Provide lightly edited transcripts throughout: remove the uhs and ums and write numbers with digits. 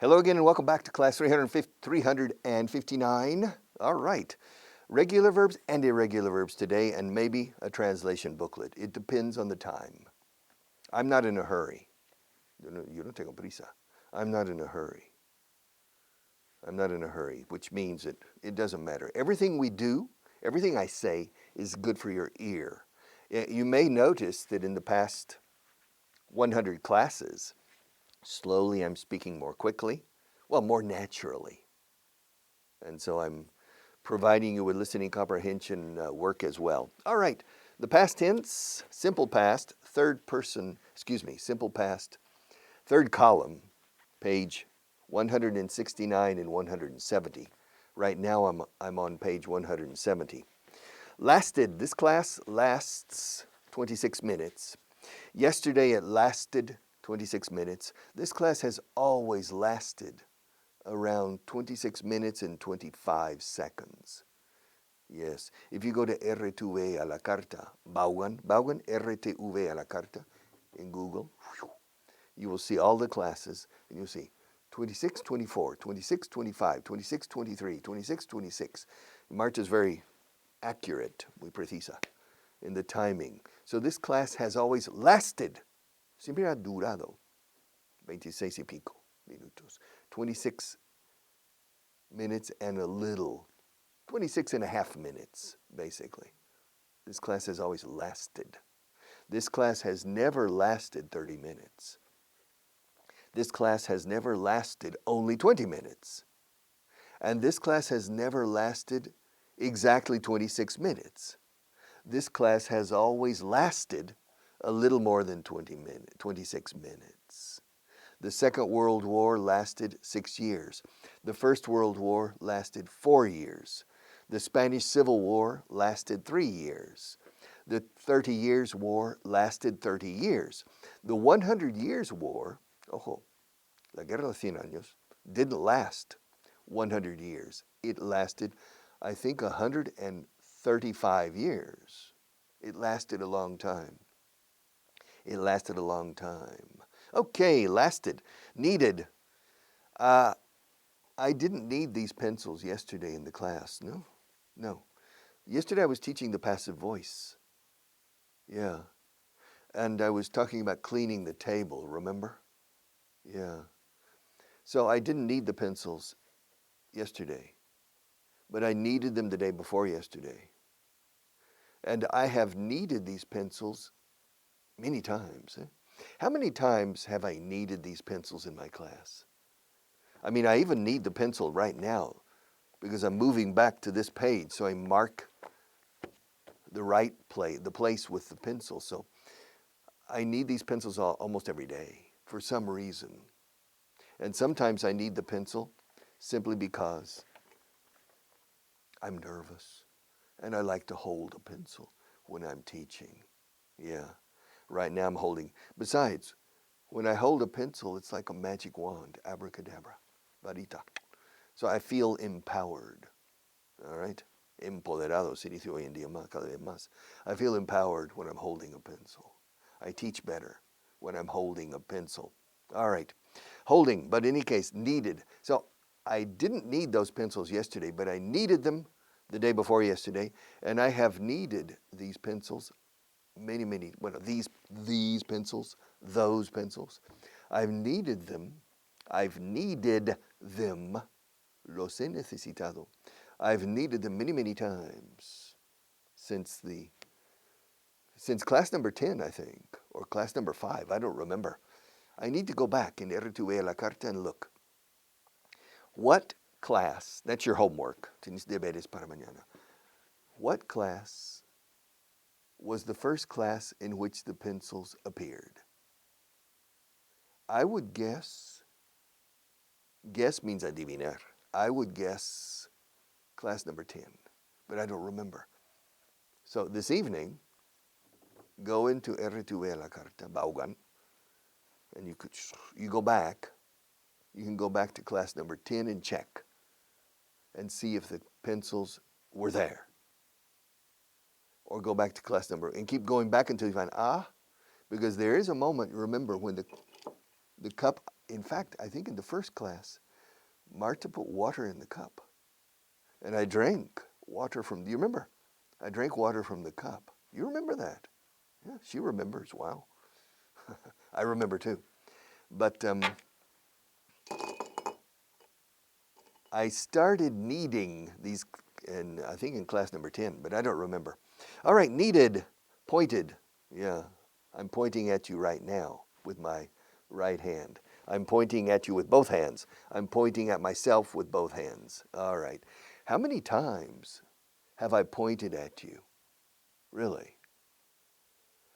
Hello again and welcome back to class 359. All right, regular verbs and irregular verbs today and maybe a translation booklet. It depends on the time. I'm not in a hurry. You don't take a prisa. I'm not in a hurry. I'm not in a hurry, which means that it doesn't matter. Everything we do, everything I say is good for your ear. You may notice that in the past 100 classes, slowly I'm speaking more quickly, well, more naturally. And so I'm providing you with listening comprehension work as well. All right, the past tense, simple past, simple past, third column, page 169 and 170. Right now I'm on page 170. Lasted, this class lasts 26 minutes. Yesterday it lasted 26 minutes. This class has always lasted around 26 minutes and 25 seconds. Yes, if you go to RTV a la carta, Vaughan, RTV a la carta in Google, you will see all the classes and you'll see 26, 24, 26, 25, 26, 23, 26, 26. Marta is very accurate, muy precisa, in the timing. So this class has always lasted, siempre ha durado, 26 y pico minutos, 26 minutes and a little, 26 and a half minutes, basically. This class has always lasted. This class has never lasted 30 minutes. This class has never lasted only 20 minutes. And this class has never lasted exactly 26 minutes. This class has always lasted a little more than 26 minutes. The Second World War lasted 6 years. The First World War lasted 4 years. The Spanish Civil War lasted 3 years. The 30 Years' War lasted 30 years. The 100 Years' War, la Guerra de los 100 Años, didn't last 100 years. It lasted, I think, 135 years. It lasted a long time. It lasted a long time. Okay, lasted. Needed. I didn't need these pencils yesterday in the class. No. Yesterday I was teaching the passive voice. Yeah. And I was talking about cleaning the table, remember? Yeah. So I didn't need the pencils yesterday, but I needed them the day before yesterday. And I have needed these pencils many times. How many times have I needed these pencils in my class? I mean, I even need the pencil right now because I'm moving back to this page, so I mark the right place, the place with the pencil. So I need these pencils almost every day for some reason. And sometimes I need the pencil simply because I'm nervous and I like to hold a pencil when I'm teaching. Yeah, right now I'm holding. Besides, when I hold a pencil, it's like a magic wand, abracadabra, varita. So I feel empowered, all right? Empoderado, se dice hoy en día más, cada vez más. I feel empowered when I'm holding a pencil. I teach better when I'm holding a pencil. All right, holding, but in any case, needed. So I didn't need those pencils yesterday, but I needed them the day before yesterday, and I have needed these pencils these pencils, those pencils. I've needed them. Los he necesitado. I've needed them many times since class number 10, I think, or class number 5. I don't remember. I need to go back in RTV a la carta and look. What class, that's your homework, tienes deberes para mañana. What class was the first class in which the pencils appeared? I would guess means adivinar. I would guess class number 10, but I don't remember. So this evening, go into RTV a la carta, Vaughan, and you go back. You can go back to class number 10 and check and see if the pencils were there. Or go back to class number, and keep going back until you find, because there is a moment, remember, when the cup In fact, I think in the first class, Marta put water in the cup. And I drank water from, do you remember? I drank water from the cup. You remember that? Yeah, she remembers. Wow. I remember too. But I started needing these, I think in class number 10, but I don't remember. All right, needed, pointed. Yeah, I'm pointing at you right now with my right hand. I'm pointing at you with both hands. I'm pointing at myself with both hands. All right. How many times have I pointed at you? Really?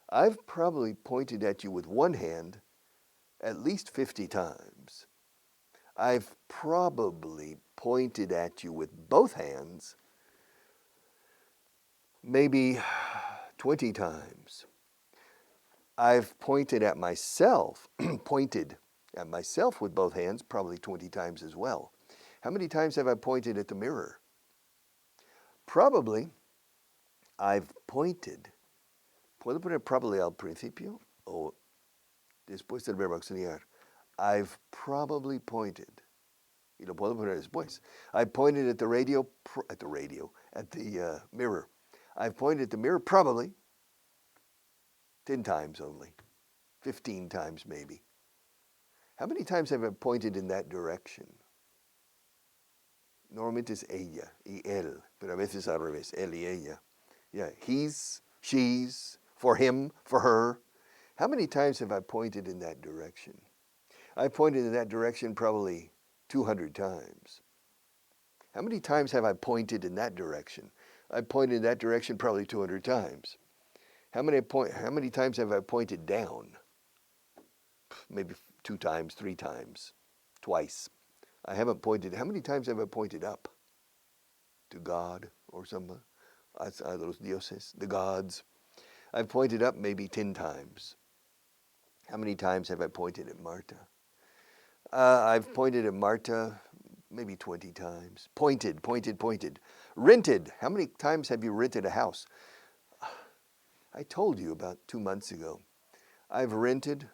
I've probably pointed at you with one hand at least 50 times. I've probably pointed at you with both hands maybe 20 times. I've pointed at myself, pointed at myself with both hands probably 20 times as well. How many times have I pointed at the mirror? Probably I've pointed. ¿Puedo poner probably al principio o después del verbo auxiliar? I've probably pointed. Y lo puedo poner después. I pointed at the mirror. I've pointed at the mirror probably 10 times only, 15 times maybe. How many times have I pointed in that direction? Normalmente es ella y él, pero a veces al revés, él y ella. Yeah, he's, she's, for him, for her. How many times have I pointed in that direction? I pointed in that direction probably 200 times. How many times have I pointed in that direction? I pointed in that direction probably 200 times. How many times have I pointed down? Maybe 2 times, 3 times, twice. I haven't pointed. How many times have I pointed up? To God or somebody? A los dioses, the gods. I've pointed up maybe 10 times. How many times have I pointed at Marta? I've pointed at Marta maybe 20 times. Pointed. Rented. How many times have you rented a house? I told you about 2 months ago. I've rented,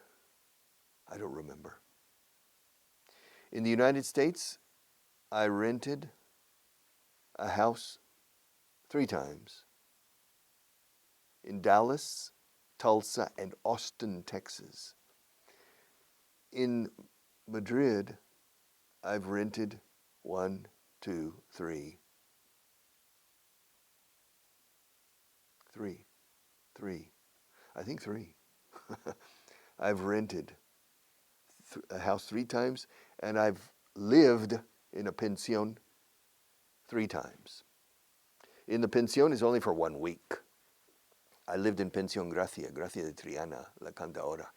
I don't remember. In the United States, I rented a house 3 times. In Dallas, Tulsa, and Austin, Texas. In Madrid, I've rented 1, 2, 3. 3. I think 3. I've rented a house 3 times, and I've lived in a pension 3 times. In the pension is only for 1 week. I lived in Pensión Gracia de Triana, la Cantaora.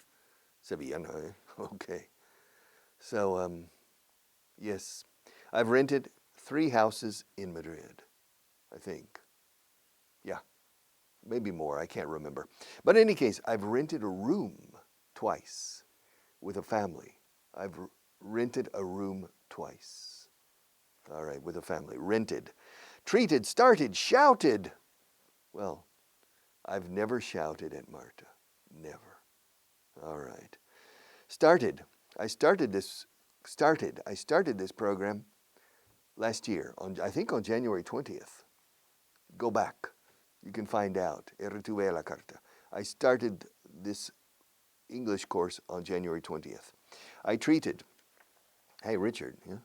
Sevillana, eh? Okay. So, yes. I've rented 3 houses in Madrid, I think. Yeah, maybe more, I can't remember. But in any case, I've rented a room twice with a family. I've rented a room twice. All right, with a family. Rented. Treated, started, shouted. Well, I've never shouted at Marta. Never. All right. Started. I started this program last year, I think on January 20th. Go back. You can find out. Retuve la carta. I started this English course on January 20th. I treated. Hey, Richard, yeah?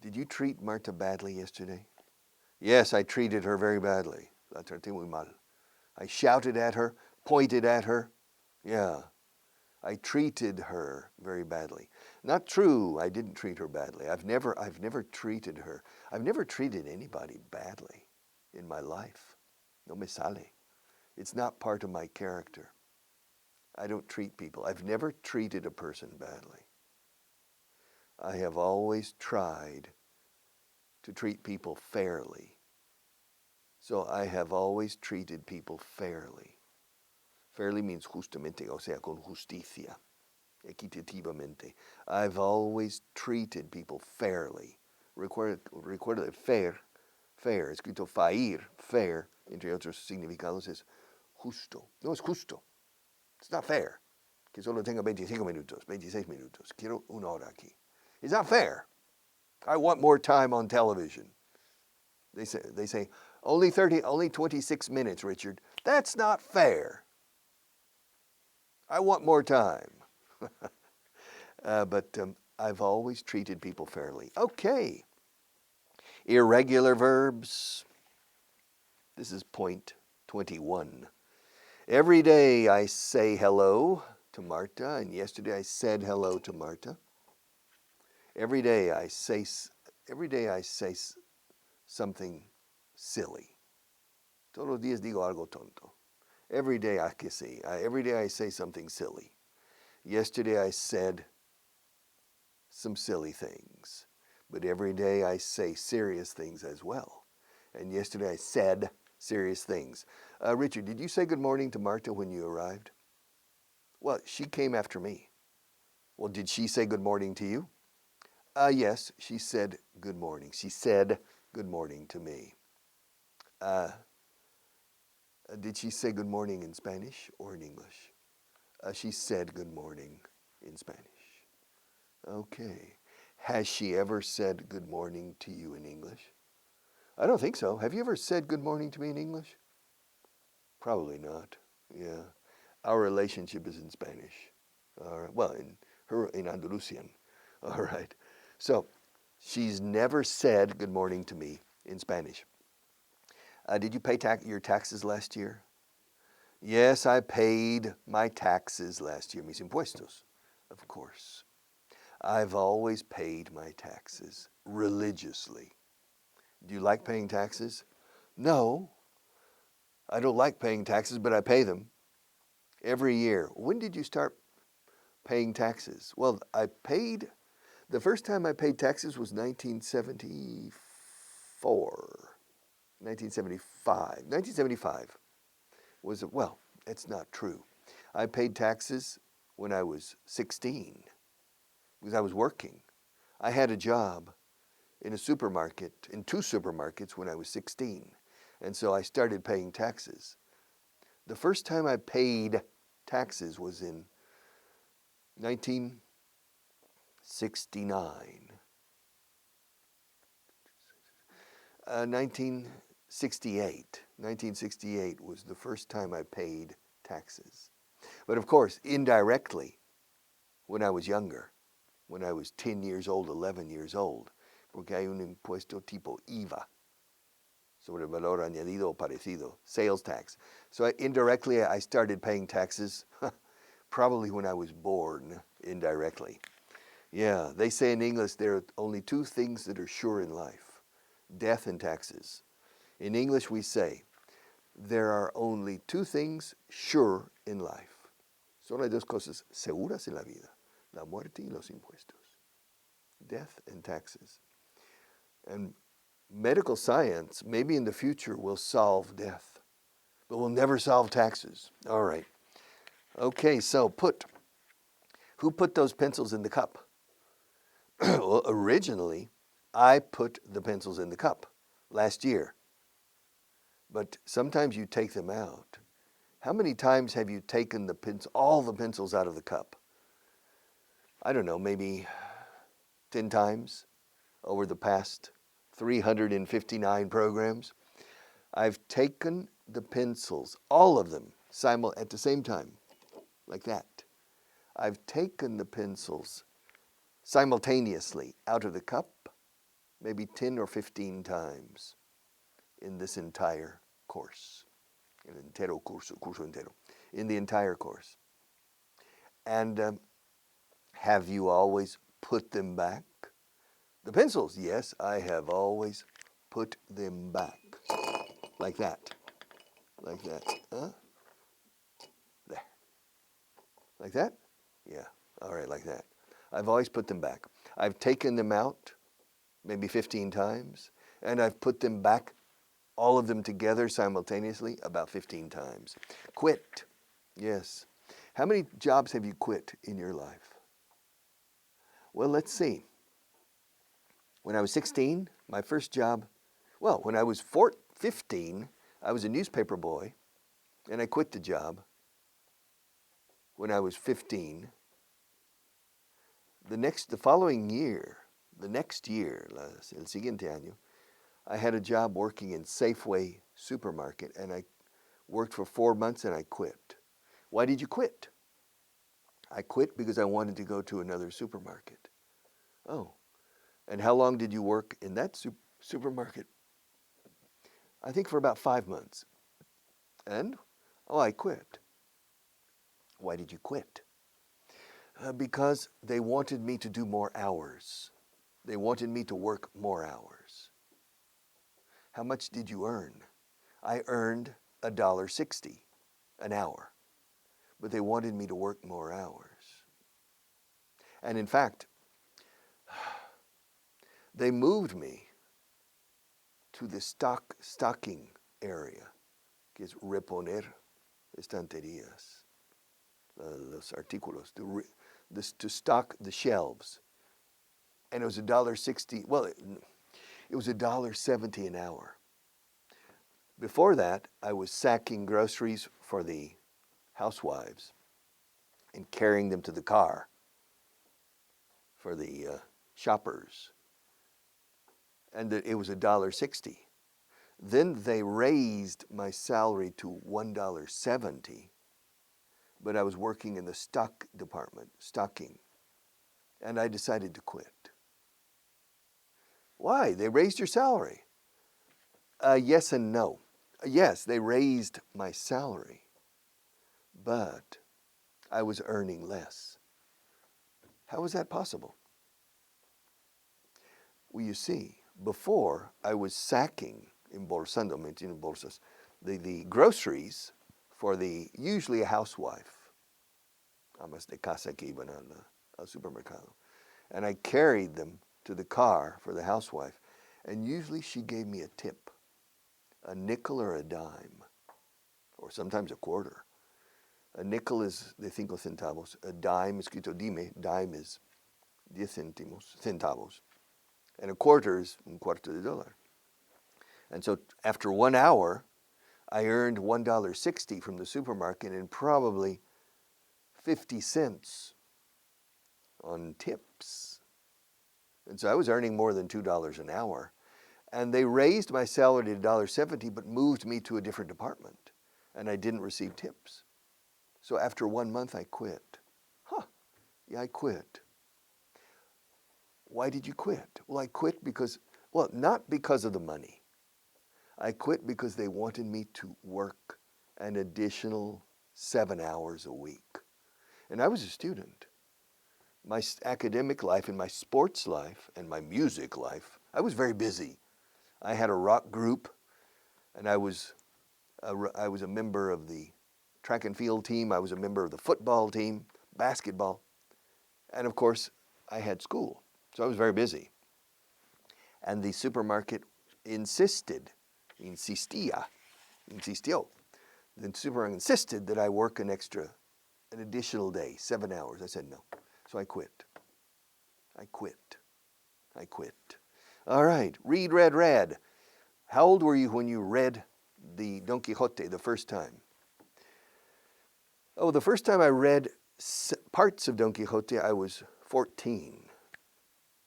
Did you treat Marta badly yesterday? Yes, I treated her very badly. La traté muy mal. I shouted at her, pointed at her. Yeah. I treated her very badly. Not true, I didn't treat her badly. I've never treated her. I've never treated anybody badly in my life. No me sale. It's not part of my character. I don't treat people. I've never treated a person badly. I have always tried to treat people fairly. So I have always treated people fairly. Fairly means justamente, o sea, con justicia, equitativamente. I've always treated people fairly. Recuerda fair, escrito fair, fair, entre otros significados es justo. No es justo. It's not fair. que solo tenga 25 minutos, 26 minutos. Quiero una hora aquí. It's not fair. I want more time on television. They say only 26 minutes, Richard. That's not fair. I want more time. But I've always treated people fairly. Okay. Irregular verbs. This is point 21. Every day I say hello to Marta, and yesterday I said hello to Marta. Every day I say something silly. Todos los días digo algo tonto. Every day I say something silly. Yesterday I said some silly things, but every day I say serious things as well. And yesterday I said serious things. Richard, did you say good morning to Marta when you arrived? Well, she came after me. Well, did she say good morning to you? Yes, she said good morning. She said good morning to me. Did she say good morning in Spanish or in English? She said good morning in Spanish. Okay. Has she ever said good morning to you in English? I don't think so. Have you ever said good morning to me in English? Probably not. Yeah. Our relationship is in Spanish. All right. Well, in Andalusian. All right. So, she's never said good morning to me in Spanish. Did you pay your taxes last year? Yes, I paid my taxes last year, mis impuestos, of course. I've always paid my taxes religiously. Do you like paying taxes? No, I don't like paying taxes, but I pay them every year. When did you start paying taxes? Well, the first time I paid taxes was 1975 was, well, it's not true. I paid taxes when I was 16 because I was working. I had a job in a supermarket, in 2 supermarkets when I was 16. And so I started paying taxes. The first time I paid taxes was in 1969. 1968 was the first time I paid taxes. But of course, indirectly, when I was younger, when I was 10 years old, 11 years old, porque hay un impuesto tipo IVA, sobre el valor añadido o parecido, sales tax. So indirectly, I started paying taxes probably when I was born, indirectly. Yeah, they say in English there are only 2 things that are sure in life: death and taxes. In English we say, there are only 2 things sure in life. Solo hay 2 cosas seguras en la vida: la muerte y los impuestos. Death and taxes. And medical science, maybe in the future, will solve death, but will never solve taxes. All right. Okay, so who put those pencils in the cup? Well, originally, I put the pencils in the cup last year. But sometimes you take them out. How many times have you taken all the pencils out of the cup? I don't know, maybe 10 times over the past 359 programs. I've taken the pencils, all of them, at the same time, like that. I've taken the pencils simultaneously out of the cup maybe 10 or 15 times in this entire course. El entero curso entero. In the entire course. And have you always put them back? The pencils, yes, I have always put them back. Like that. Like that. Huh? There. Like that? Yeah. All right, like that. I've always put them back. I've taken them out maybe 15 times, and I've put them back, all of them together simultaneously, about 15 times. Quit. Yes. How many jobs have you quit in your life? Well, let's see. When I was 16, my first job, well, when I was 15, I was a newspaper boy, and I quit the job. when I was 15. The following year, the next year, el siguiente año, I had a job working in Safeway supermarket, and I worked for 4 months and I quit. Why did you quit? I quit because I wanted to go to another supermarket. Oh, and how long did you work in that supermarket? I think for about 5 months. And, I quit. Why did you quit? Because they wanted me to do more hours. They wanted me to work more hours. How much did you earn? I earned $1.60 an hour, but they wanted me to work more hours. And in fact, they moved me to the stocking area, que es reponer estanterías, los artículos, to stock the shelves. And it was $1.60, well, it was $1.70 an hour. Before that, I was sacking groceries for the housewives and carrying them to the car for the shoppers. And it was $1.60. Then they raised my salary to $1.70, but I was working in the stock department, stocking, and I decided to quit. Why? They raised your salary. Yes and no. Yes, they raised my salary, but I was earning less. How was that possible? Well, you see, before I was sacking, embolsando, metiendo bolsas, the groceries for usually a housewife, amas de casa que iban al supermercado, and I carried them to the car for the housewife, and usually she gave me a tip, a nickel or a dime, or sometimes a quarter. A nickel is de 5 centavos. A dime, escrito dime, dime is 10 centavos. And a quarter is un cuarto de dólar. And so after 1 hour, I earned $1.60 from the supermarket and probably 50 cents on tips. And so I was earning more than $2 an hour. And they raised my salary to $1.70, but moved me to a different department. And I didn't receive tips. So after 1 month, I quit. Yeah, I quit. Why did you quit? Well, I quit because, not because of the money. I quit because they wanted me to work an additional 7 hours a week. And I was a student. My academic life and my sports life and my music life, I was very busy. I had a rock group, and I was a member of the track and field team. I was a member of the football team, basketball. And of course, I had school. So I was very busy. And the supermarket insistió. The supermarket insisted that I work an additional day, 7 hours. I said no. So I quit. All right, read. How old were you when you read the Don Quixote the first time? The first time I read parts of Don Quixote, I was 14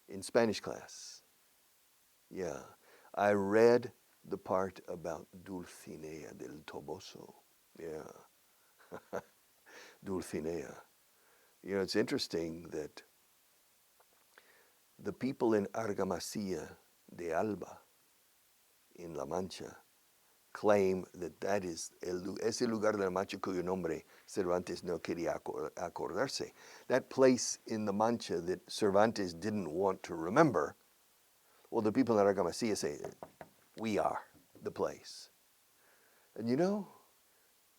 in Spanish class. Yeah, I read the part about Dulcinea del Toboso. Yeah, Dulcinea. It's interesting that the people in Argamasilla de Alba, in La Mancha, claim that is ese lugar de la Mancha cuyo nombre Cervantes no quería acordarse. That place in La Mancha that Cervantes didn't want to remember, well, the people in Argamasilla say, we are the place. And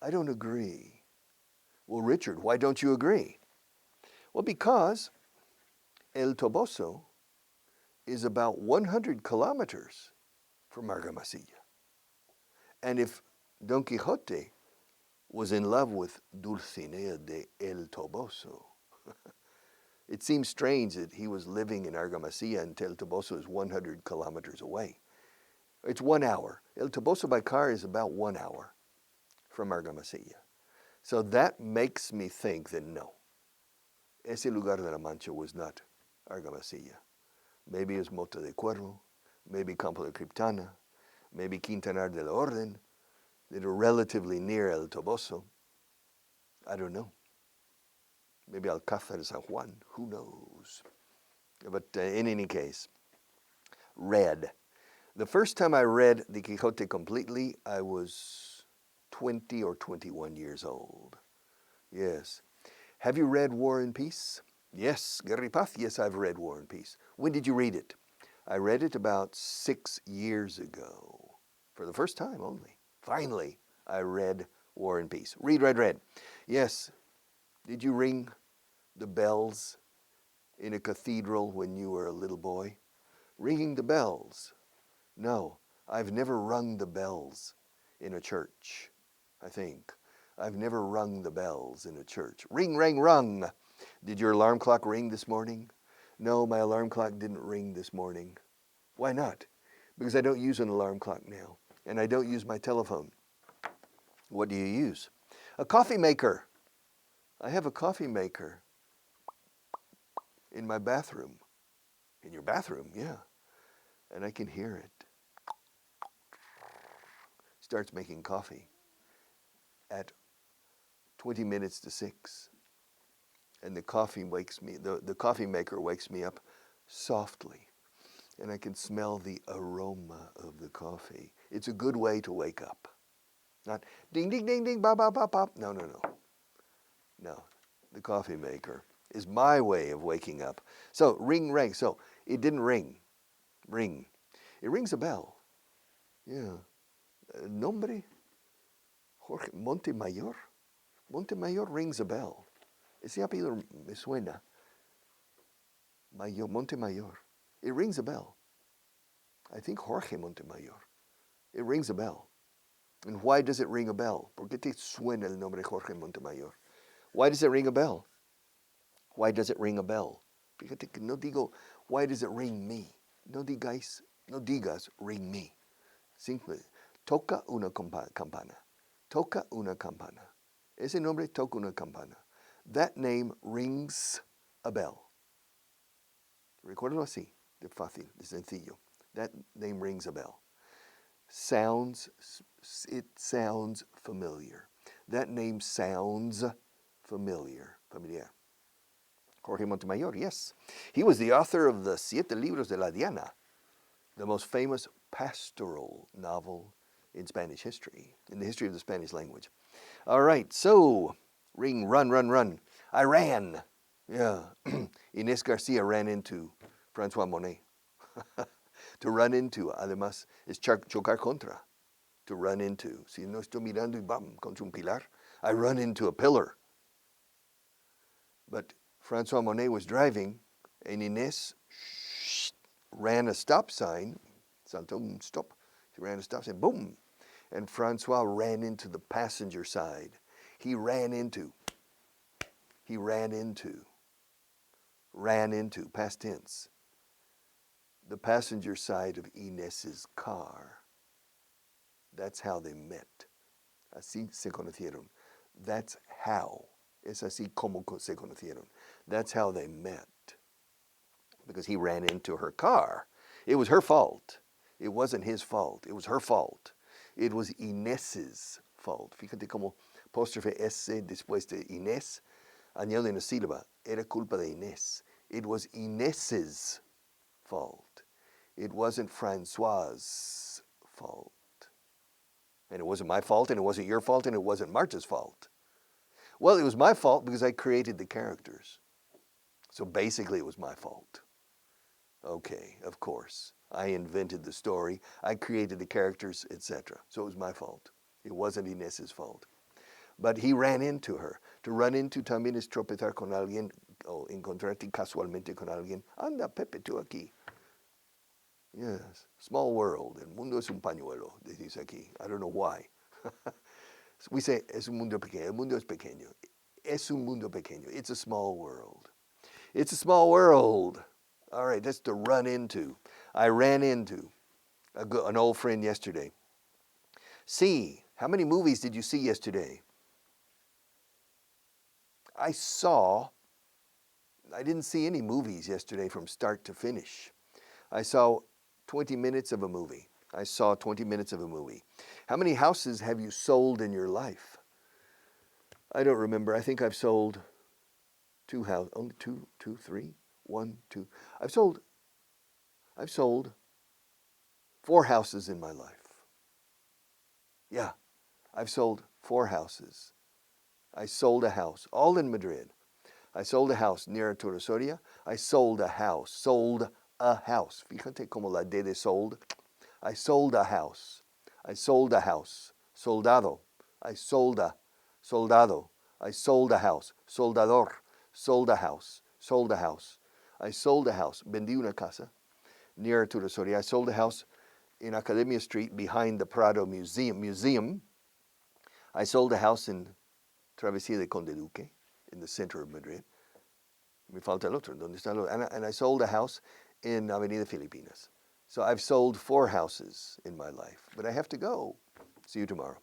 I don't agree. Well, Richard, why don't you agree? Well, because El Toboso is about 100 kilometers from Argamasilla. And if Don Quixote was in love with Dulcinea de El Toboso, it seems strange that he was living in Argamasilla and El Toboso is 100 kilometers away. It's 1 hour. El Toboso by car is about 1 hour from Argamasilla. So that makes me think that no, ese lugar de la Mancha was not Argamasilla. Maybe it was Mota de Cuervo, maybe Campo de Criptana, maybe Quintanar de la Orden, that are relatively near El Toboso. I don't know. Maybe Alcázar de San Juan, who knows? But in any case, read. The first time I read the Quixote completely, I was 20 or 21 years old. Yes. Have you read War and Peace? Yes. Guerra y Paz? Yes, I've read War and Peace. When did you read it? I read it about 6 years ago. For the first time only. Finally, I read War and Peace. Read. Yes. Did you ring the bells in a cathedral when you were a little boy? Ringing the bells. No, I've never rung the bells in a church, I think. I've never rung the bells in a church. Ring, rang, rung. Did your alarm clock ring this morning? No, my alarm clock didn't ring this morning. Why not? Because I don't use an alarm clock now, and I don't use my telephone. What do you use? A coffee maker. I have a coffee maker in my bathroom. In your bathroom, yeah. And I can hear it. Starts making coffee at 20 minutes to 6. And the coffee wakes me, the coffee maker wakes me up softly. And I can smell the aroma of the coffee. It's a good way to wake up. Not ding, ding, ding, ding, bop, bop, bop, bop. No. No, the coffee maker is my way of waking up. So ring, rang. So it didn't ring. Ring. It rings a bell. Yeah. Nombre? Jorge Montemayor? Montemayor rings a bell. Ese apellido me suena. Montemayor. It rings a bell. I think Jorge Montemayor. It rings a bell. And why does it ring a bell? ¿Por qué te suena el nombre Jorge Montemayor? Why does it ring a bell? Why does it ring a bell? Fíjate que no digo, why does it ring me? No digas, ring me. Simple. Toca una campana. Toca una campana. Ese nombre toca una campana. That name rings a bell. Recuérdalo así, de fácil, de sencillo. That name rings a bell. It sounds familiar. That name sounds familiar. Jorge Montemayor, yes. He was the author of the Siete Libros de la Diana, the most famous pastoral novel in Spanish history, in the history of the Spanish language. All right, so, ring, run. I ran. Yeah, Inés Garcia ran into François Monet. To run into, además, es chocar contra. To run into. Si no estoy mirando y bam, contra un pilar, I run into a pillar. But François Monet was driving, and Inés ran a stop sign. Saltó stop. She ran a stop sign, boom. And François ran into the passenger side. He ran into, past tense, the passenger side of Inés's car. That's how they met. Así se conocieron. That's how. Es así como se conocieron. That's how they met. Because he ran into her car. It was her fault. It wasn't his fault. It was her fault. It was Inés's fault. Fíjate como apóstrofe S después de Inés añade una sílaba. Era culpa de Inés. It was Inés's fault. It wasn't François' fault. And it wasn't my fault, and it wasn't your fault, and it wasn't Marta's fault. Well, it was my fault because I created the characters. So basically it was my fault. Okay, of course. I invented the story. I created the characters, etc. So it was my fault. It wasn't Inés's fault. But he ran into her. To run into también es tropezar con alguien o encontrarte casualmente con alguien. Anda, Pepe, tú aquí. Yes, small world. El mundo es un pañuelo, dice aquí. I don't know why. We say, es un mundo pequeño. El mundo es pequeño. Es un mundo pequeño. It's a small world. It's a small world. All right, that's to run into. I ran into an old friend yesterday. See, how many movies did you see yesterday? I didn't see any movies yesterday from start to finish. I saw 20 minutes of a movie. I saw 20 minutes of a movie. How many houses have you sold in your life? I don't remember. I think I've sold 2 houses. Only two, 3, 1, 2. I've sold 4 houses in my life. Yeah, I've sold 4 houses. I sold a house, all in Madrid. I sold a house near Torresoria. I sold a house. Fíjate como la D de sold. I sold a house. I sold a house. Soldado. I sold a soldado. I sold a house. Soldador. Sold a house. Sold a house. I sold a house. Vendí una casa near Torresoria. I sold a house in Academia Street behind the Prado Museum. I sold a house in Travesía de Conde Duque in the center of Madrid. Me falta el otro. ¿Dónde está el otro? And I sold a house in Avenida Filipinas. So I've sold 4 houses in my life, but I have to go. See you tomorrow.